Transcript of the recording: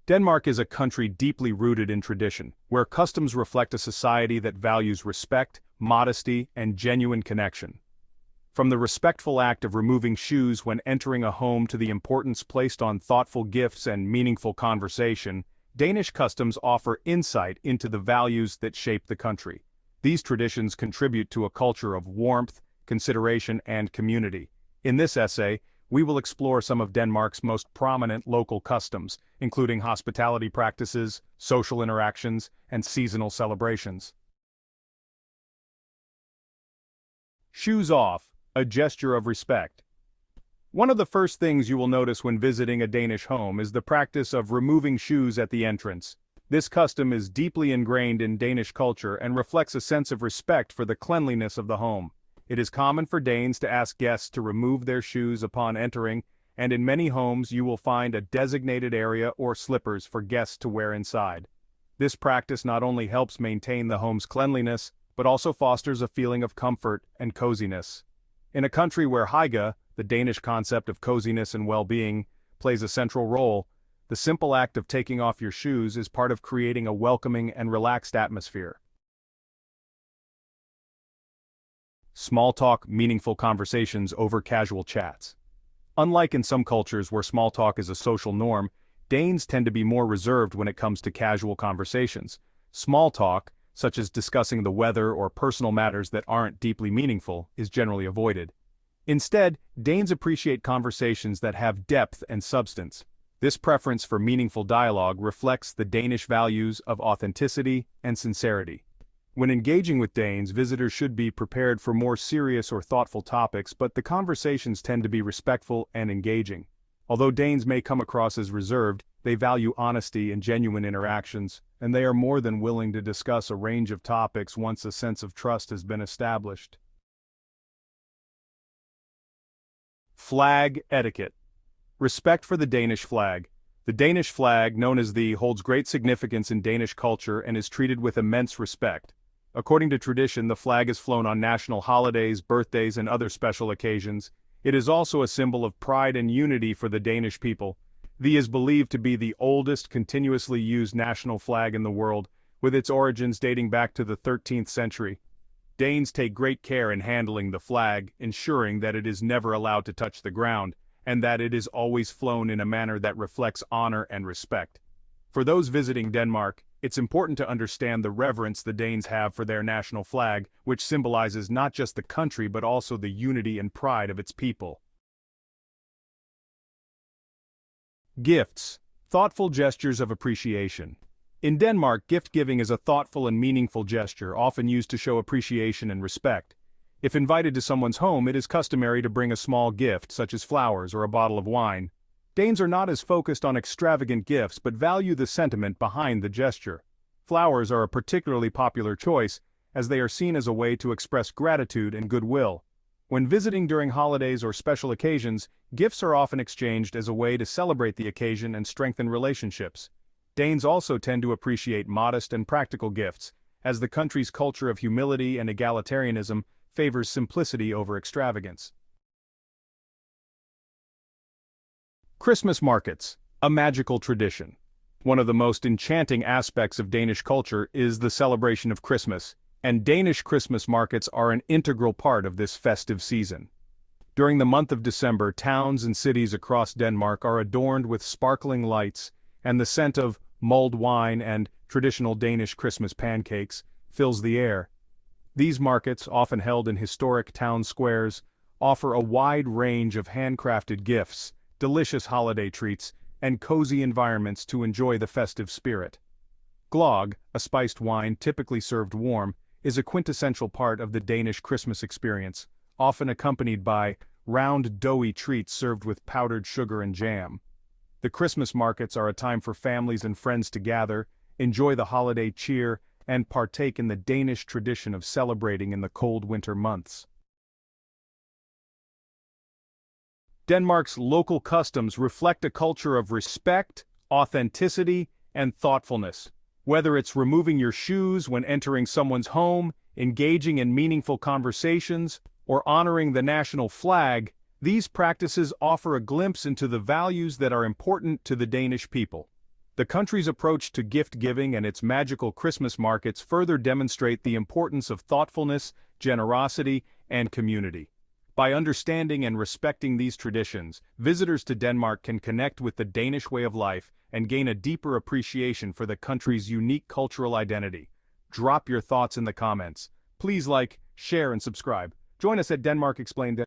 Denmark is a country deeply rooted in tradition, where customs reflect a society that values respect, modesty, and genuine connection. From the respectful act of removing shoes when entering a home to the importance placed on thoughtful gifts and meaningful conversation, Danish customs offer insight into the values that shape the country. These traditions contribute to a culture of warmth, consideration, and community. In this essay, we will explore some of Denmark's most prominent local customs, including hospitality practices, social interactions, and seasonal celebrations. Shoes off, a gesture of respect. One of the first things you will notice when visiting a Danish home is the practice of removing shoes at the entrance. This custom is deeply ingrained in Danish culture and reflects a sense of respect for the cleanliness of the home. It is common for Danes to ask guests to remove their shoes upon entering, and in many homes you will find a designated area or slippers for guests to wear inside. This practice not only helps maintain the home's cleanliness, but also fosters a feeling of comfort and coziness. In a country where hygge, the Danish concept of coziness and well-being, plays a central role, the simple act of taking off your shoes is part of creating a welcoming and relaxed atmosphere. Small talk, meaningful conversations over casual chats. Unlike in some cultures where small talk is a social norm, Danes tend to be more reserved when it comes to casual conversations. Small talk, such as discussing the weather or personal matters that aren't deeply meaningful, is generally avoided. Instead, Danes appreciate conversations that have depth and substance. This preference for meaningful dialogue reflects the Danish values of authenticity and sincerity. When engaging with Danes, visitors should be prepared for more serious or thoughtful topics, but the conversations tend to be respectful and engaging. Although Danes may come across as reserved, they value honesty and genuine interactions, and they are more than willing to discuss a range of topics once a sense of trust has been established. Flag etiquette. Respect for the Danish flag. The Danish flag, known as the, holds great significance in Danish culture and is treated with immense respect. According to tradition, the flag is flown on national holidays, birthdays, and other special occasions. It is also a symbol of pride and unity for the Danish people. The is believed to be the oldest continuously used national flag in the world, with its origins dating back to the 13th century. Danes take great care in handling the flag, ensuring that it is never allowed to touch the ground, and that it is always flown in a manner that reflects honor and respect. For those visiting Denmark, it's important to understand the reverence the Danes have for their national flag, which symbolizes not just the country but also the unity and pride of its people. Gifts. Thoughtful gestures of appreciation. In Denmark, gift-giving is a thoughtful and meaningful gesture, often used to show appreciation and respect. If invited to someone's home, it is customary to bring a small gift, such as flowers or a bottle of wine. Danes are not as focused on extravagant gifts but value the sentiment behind the gesture. Flowers are a particularly popular choice, as they are seen as a way to express gratitude and goodwill. When visiting during holidays or special occasions, gifts are often exchanged as a way to celebrate the occasion and strengthen relationships. Danes also tend to appreciate modest and practical gifts, as the country's culture of humility and egalitarianism favors simplicity over extravagance. Christmas markets, a magical tradition. One of the most enchanting aspects of Danish culture is the celebration of Christmas, and Danish Christmas markets are an integral part of this festive season. During the month of December, towns and cities across Denmark are adorned with sparkling lights, and the scent of mulled wine and traditional Danish Christmas pancakes fills the air. These markets, often held in historic town squares, offer a wide range of handcrafted gifts, delicious holiday treats, and cozy environments to enjoy the festive spirit. Gløgg, a spiced wine typically served warm, is a quintessential part of the Danish Christmas experience, often accompanied by round doughy treats served with powdered sugar and jam. The Christmas markets are a time for families and friends to gather, enjoy the holiday cheer, and partake in the Danish tradition of celebrating in the cold winter months. Denmark's local customs reflect a culture of respect, authenticity, and thoughtfulness. Whether it's removing your shoes when entering someone's home, engaging in meaningful conversations, or honoring the national flag, these practices offer a glimpse into the values that are important to the Danish people. The country's approach to gift-giving and its magical Christmas markets further demonstrate the importance of thoughtfulness, generosity, and community. By understanding and respecting these traditions, visitors to Denmark can connect with the Danish way of life and gain a deeper appreciation for the country's unique cultural identity. Drop your thoughts in the comments. Please like, share, and subscribe. Join us at Denmark Explained.